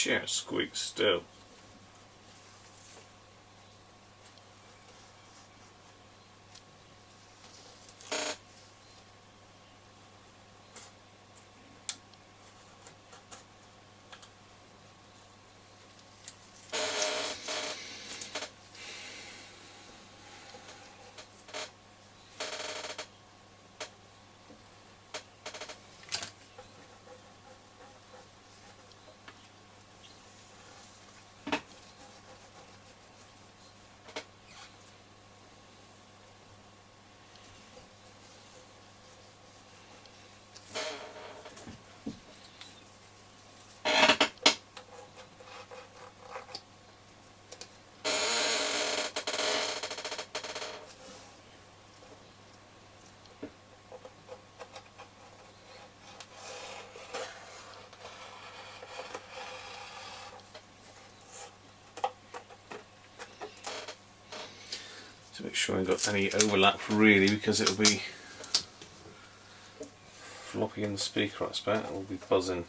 chair squeaks still. To make sure I haven't got any overlap really, because it'll be floppy in the speaker, I expect. It will be buzzing.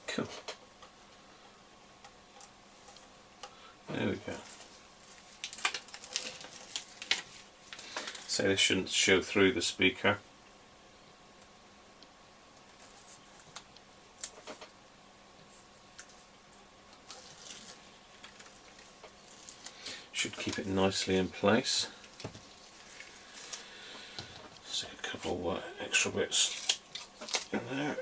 Cool. There we go. So this shouldn't show through the speaker. Should keep it nicely in place. Stick a couple extra bits in there.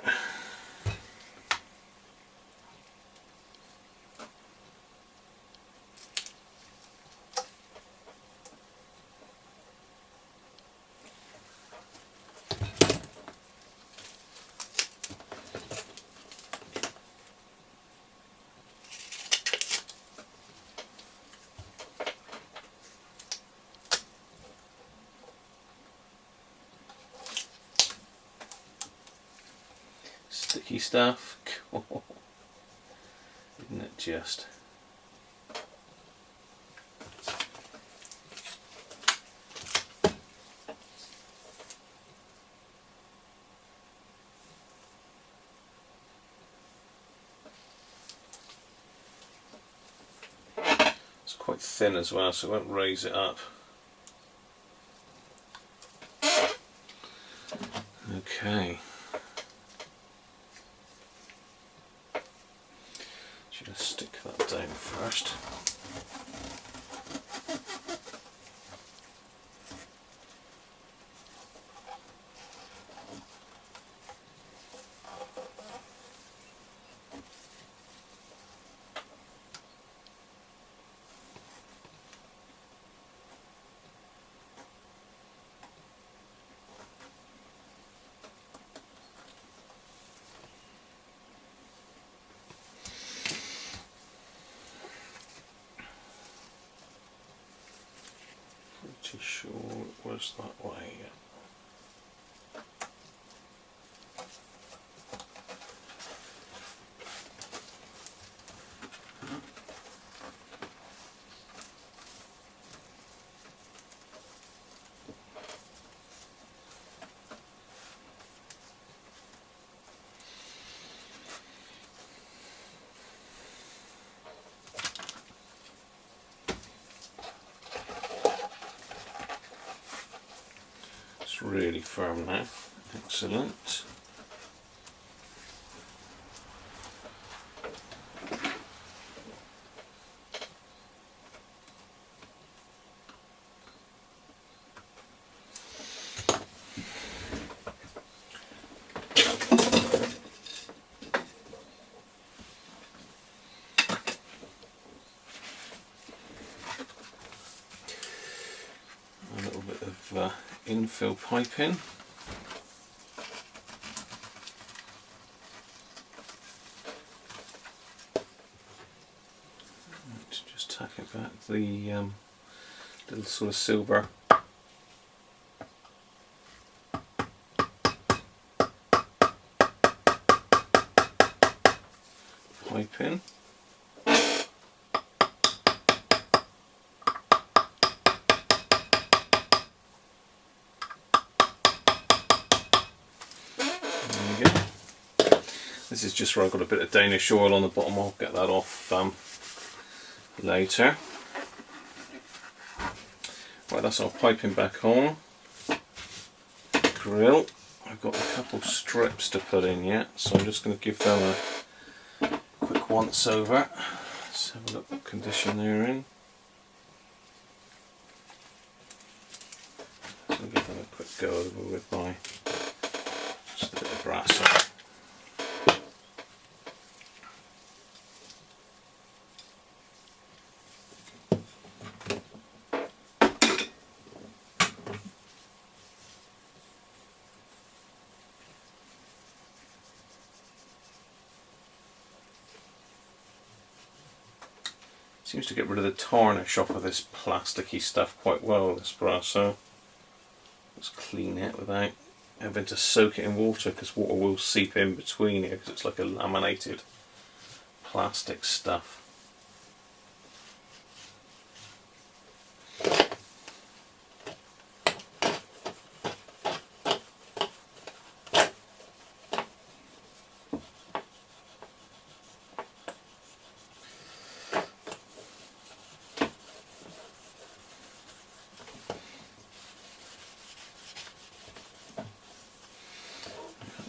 Sticky stuff, isn't it just? It's quite thin as well, so it won't raise it up. Okay. Just stick that down first. pretty sure it was that way. It's really firm now. Excellent. A little bit of infill piping. Let's just tack it back, the little sort of silver piping. This is just where I've got a bit of Danish oil on the bottom. I'll get that off later. Right, that's our piping back on. Grill. I've got a couple strips to put in yet, so I'm just going to give them a quick once over. Let's have a look what condition they're in. So I'll give them a quick go over with my just a bit of brass on. Seems to get rid of the tarnish off of this plasticky stuff quite well, this brass, so let's clean it without having to soak it in water, because water will seep in between here because it's like a laminated plastic stuff.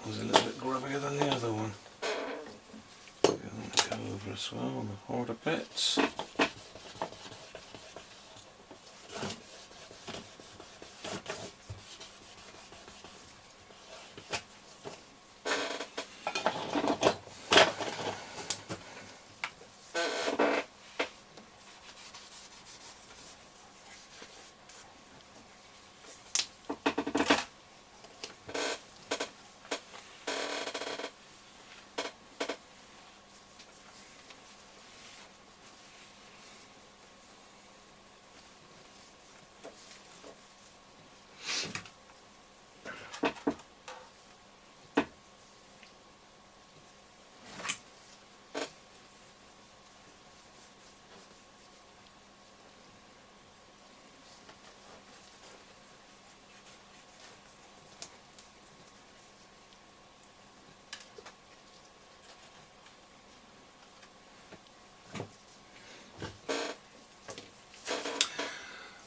Was a little bit grubbier than the other one. Go over as well on the harder bits.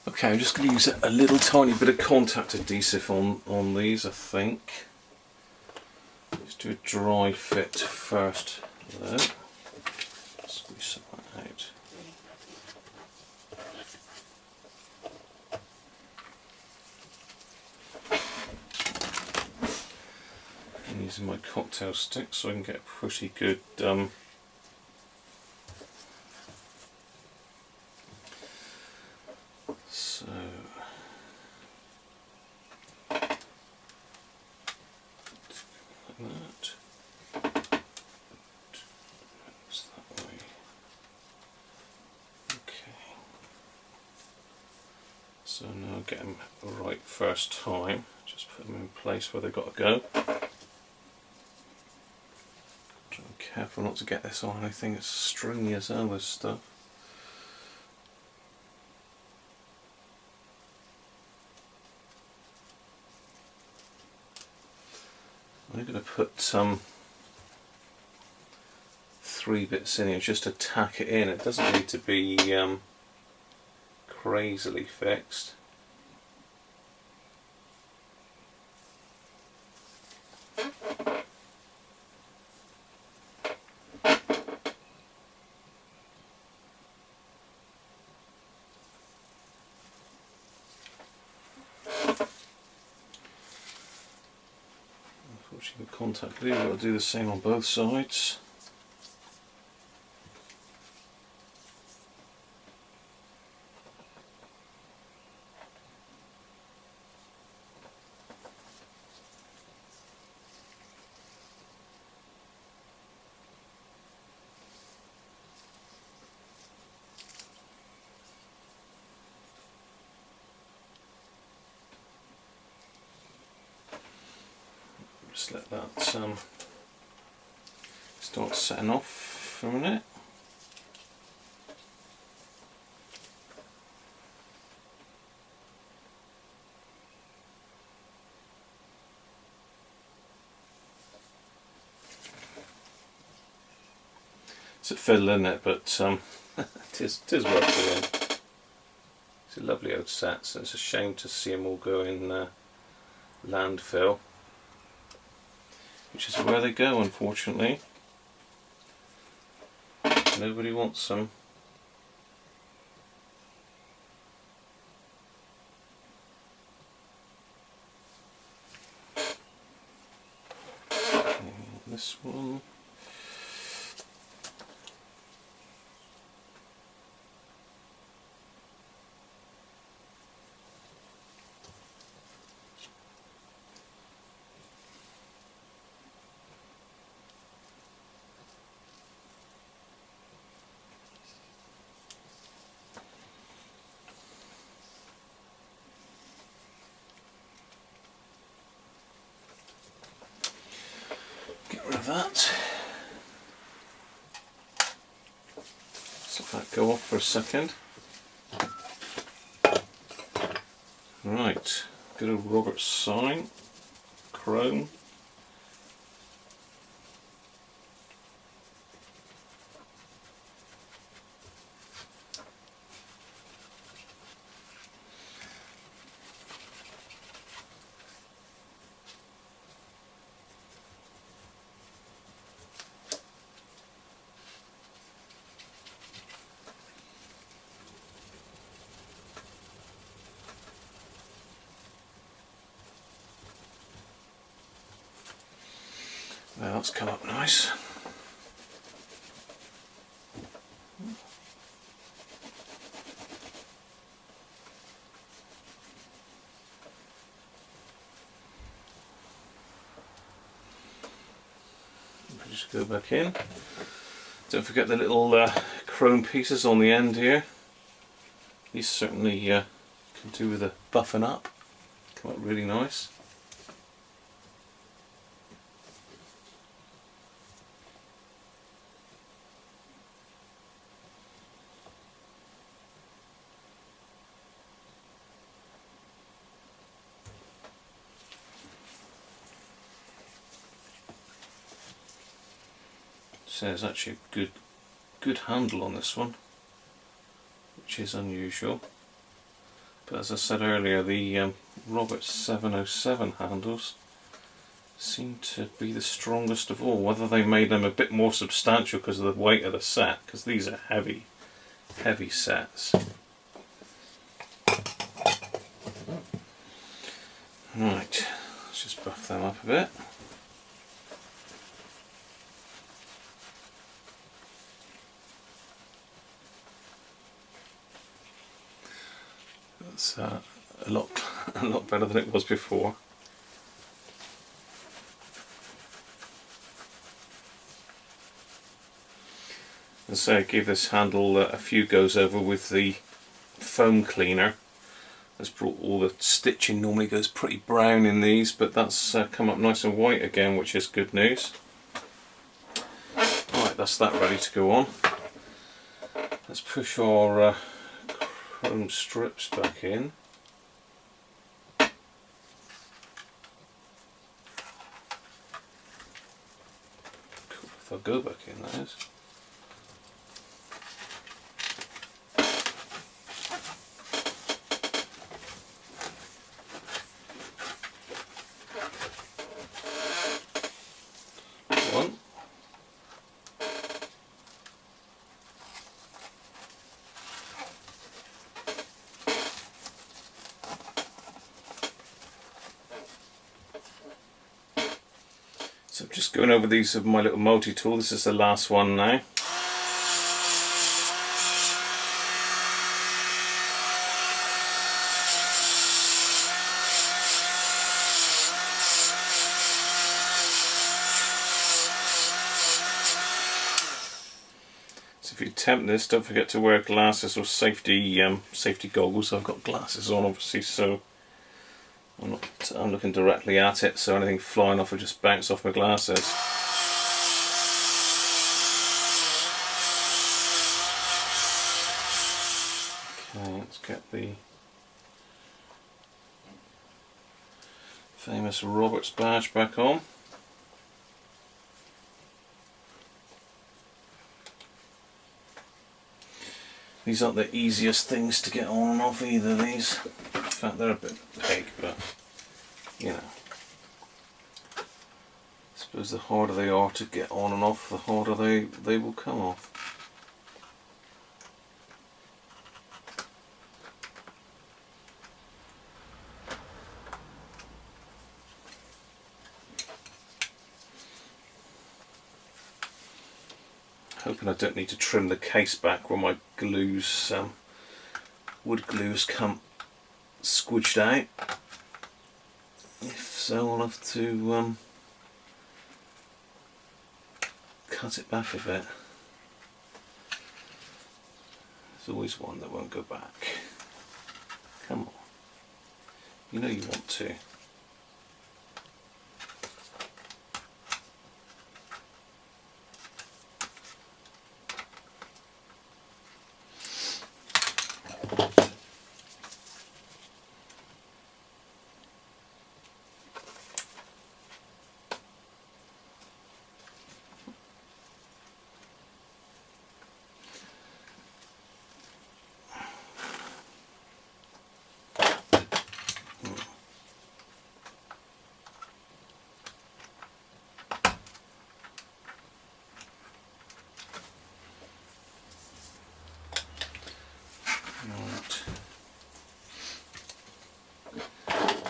Okay, I'm just going to use a little tiny bit of contact adhesive on these, I think. Let's do a dry fit first though. Squeeze some of that out. I'm using my cocktail stick so I can get a pretty good so like that. It's that way. Okay. So now get them right first time. Just put them in place where they've got to go. Be careful not to get this on anything that's stringy as hell, this stuff. I'm going to put some 3 bits in here just to tack it in. It doesn't need to be crazily fixed. Unfortunately, the contact glue, I'll do the same on both sides. Just let that start setting off for a minute. It's a fiddle, isn't it? But it is worth doing. It's a lovely old set, so it's a shame to see them all go in landfill, which is where they go, unfortunately. Nobody wants them. And this one. Get rid of that. Let that go off for a second. Right, good old Robert sign, chrome. Well, that's come up nice. Just go back in. Don't forget the little chrome pieces on the end here. These certainly can do with a buffing up. Come up really nice. So there's actually a good handle on this one, which is unusual. But as I said earlier, the R707 handles seem to be the strongest of all. Whether they made them a bit more substantial because of the weight of the set, because these are heavy sets. Right, let's just buff them up a bit. It's a lot better than it was before. And so I gave this handle a few goes over with the foam cleaner, That's brought all the stitching normally goes pretty brown in these, but that's come up nice and white again, which is good news. Right, that's that ready to go on. Let's push our chrome strips back in. Cool, if I go back in, that is. One. So just going over these with my little multi-tool. This is the last one now. So if you attempt this, don't forget to wear glasses or safety goggles. I've got glasses on, obviously, so I'm looking directly at it, so anything flying off will just bounce off my glasses. Okay, let's get the famous Roberts badge back on. These aren't the easiest things to get on and off either, these. In fact, they're a bit peg, but you know. I suppose the harder they are to get on and off, the harder they will come off. Hoping I don't need to trim the case back where my glues, wood glues come squidged out. If so, I'll have to cut it back a bit. There's always one that won't go back. Come on. You know you want to.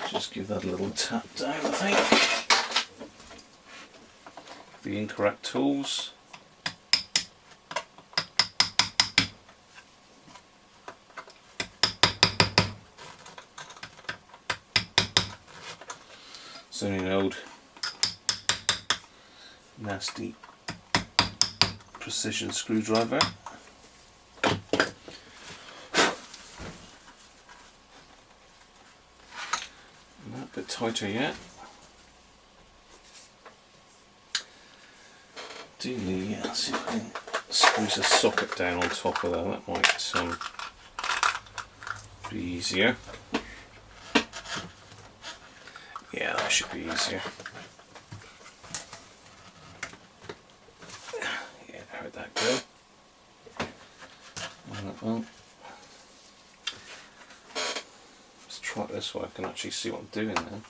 Just give that a little tap down, I think. The incorrect tools. It's only an old nasty precision screwdriver. A bit tighter yet. Ideally, let's see if I can squeeze a socket down on top of that. That might be easier. Yeah, that should be easier. Yeah, how'd that go? Well, let's try it this way. I can actually see what I'm doing then.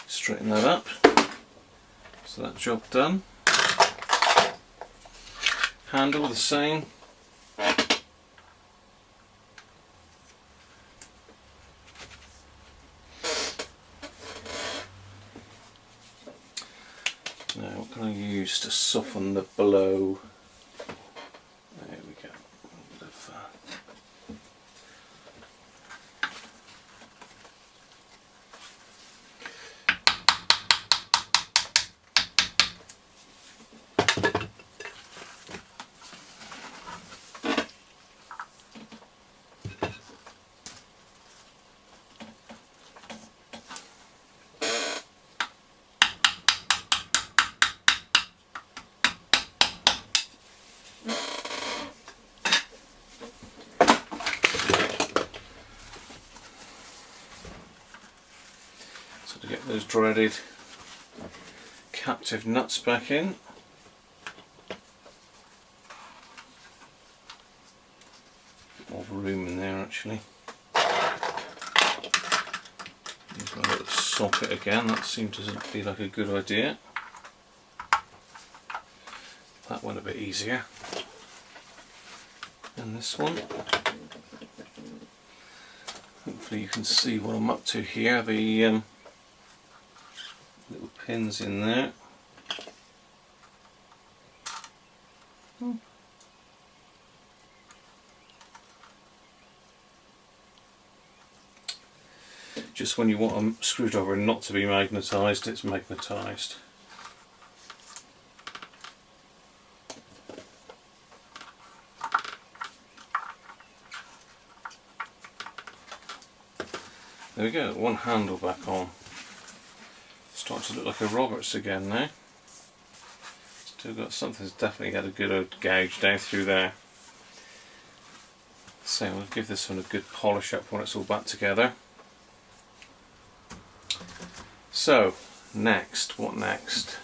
Straighten that up. So that job done. Handle the same. Now what can I use to soften the blow? There we go. A bit of, So to get those dreaded captive nuts back in. More room in there actually. Use my little socket again, that seemed to be like a good idea. That went a bit easier. And this one. Hopefully you can see what I'm up to here, the little pins in there. Just when you want a screwdriver not to be magnetised, it's magnetised. There we go, one handle back on. Starting to look like a Roberts again now. Still got something that's definitely got a good old gouge down through there. So we'll give this one a good polish up when it's all back together. So, next, what next?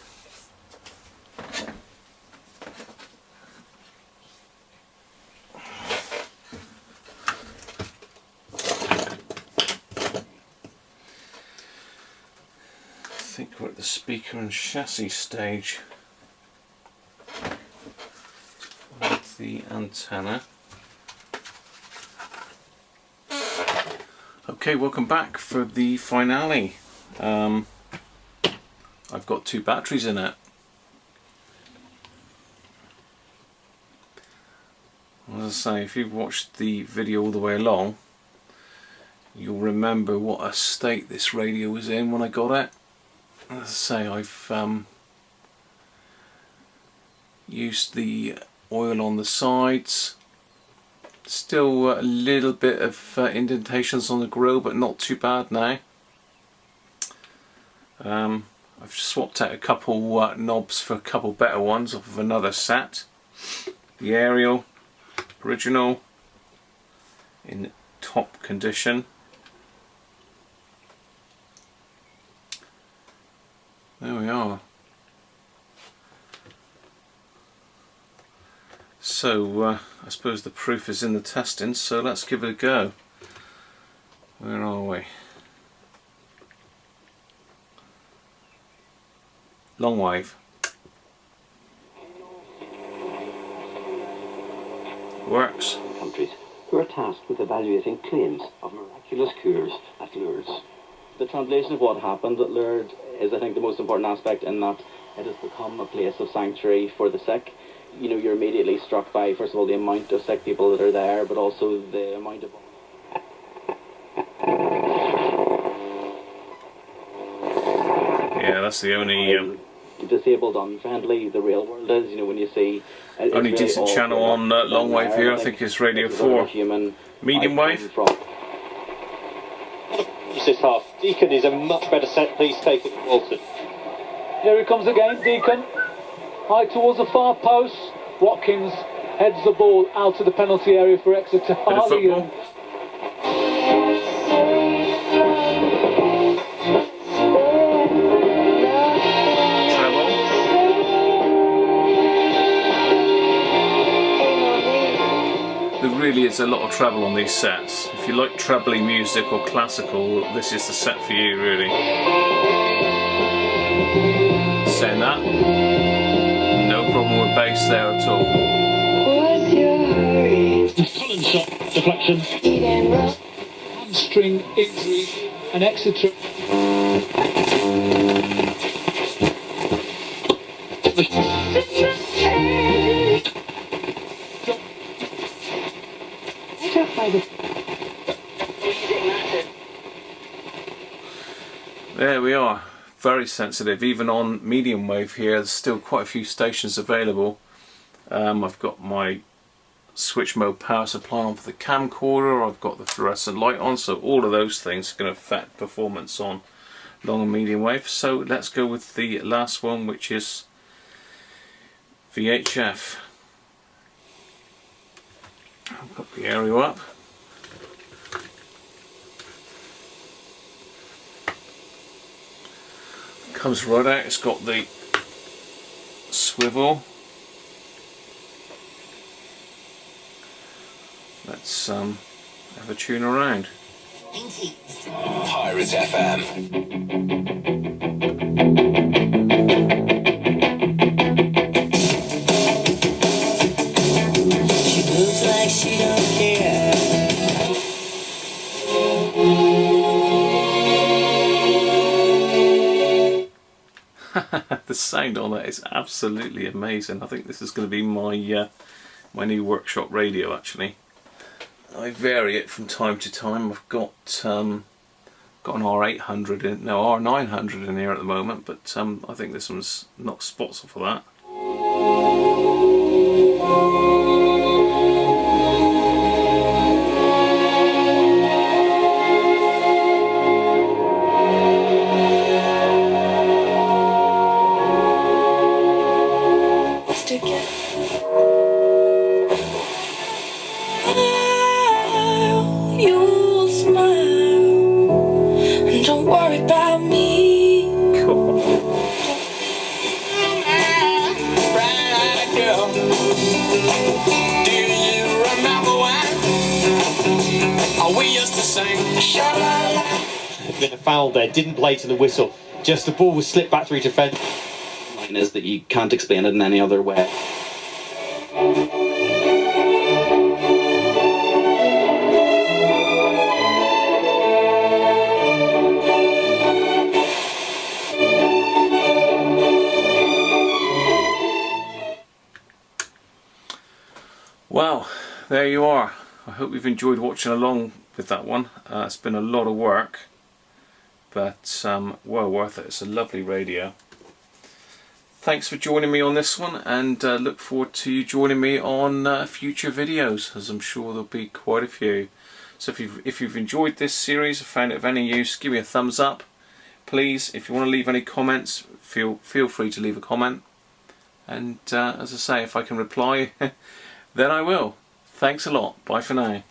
I think we're at the speaker and chassis stage with the antenna. Okay, welcome back for the finale. I've got 2 batteries in it. As I say, if you've watched the video all the way along, you'll remember what a state this radio was in when I got it. As I say, I've used the oil on the sides. Still a little bit of indentations on the grill, but not too bad now. I've swapped out a couple knobs for a couple better ones off of another set. The aerial, original, in top condition. There we are. So I suppose the proof is in the testing, so let's give it a go. Where are we? Long wave. Works. Countries who are tasked with evaluating claims of miraculous cures at Lourdes. The translation of what happened at Lourdes is, I think, the most important aspect in that it has become a place of sanctuary for the sick. You know, you're immediately struck by, first of all, the amount of sick people that are there, but also the amount of... Yeah, that's the only... disabled, unfriendly the real world is, you know, when you see... Only really decent channel on long wave here, I think it's Radio 4. Medium wave. This half. Deacon is a much better set. Please take it, Walton. Here he comes again, Deacon. High towards the far post. Watkins heads the ball out of the penalty area for Exeter. Harley and really is a lot of treble on these sets. If you like trebly music or classical, this is the set for you, really. Saying that, no problem with bass there at all. What's your hurry? Collins shot, deflection. Hamstring injury, and Exeter. There we are, very sensitive. Even on medium wave here, there's still quite a few stations available. I've got my switch mode power supply on for the camcorder, I've got the fluorescent light on, so all of those things are going to affect performance on long and medium wave. So let's go with the last one, which is VHF. I'll put the aerial up. Comes right out. It's got the swivel. Let's have a tune around. Pirate FM. She looks like she don't care. The sound on that is absolutely amazing. I think this is going to be my my new workshop radio. Actually, I vary it from time to time. I've got an R800 in, no, R900 in here at the moment, but I think this one's knocks spots off of that. You'll smile and don't worry about me. Cool. Bright girl, do you remember when we used to sing? Sha-la-la. Been a foul there, didn't play to the whistle. Just the ball was slipped back through defence. Line is that you can't explain it in any other way. Well, there you are. I hope you've enjoyed watching along with that one. It's been a lot of work, but well worth it. It's a lovely radio. Thanks for joining me on this one, and look forward to you joining me on future videos, as I'm sure there'll be quite a few. So if you've enjoyed this series, or found it of any use, give me a thumbs up. Please, if you want to leave any comments, feel free to leave a comment. And as I say, if I can reply, then I will. Thanks a lot. Bye for now.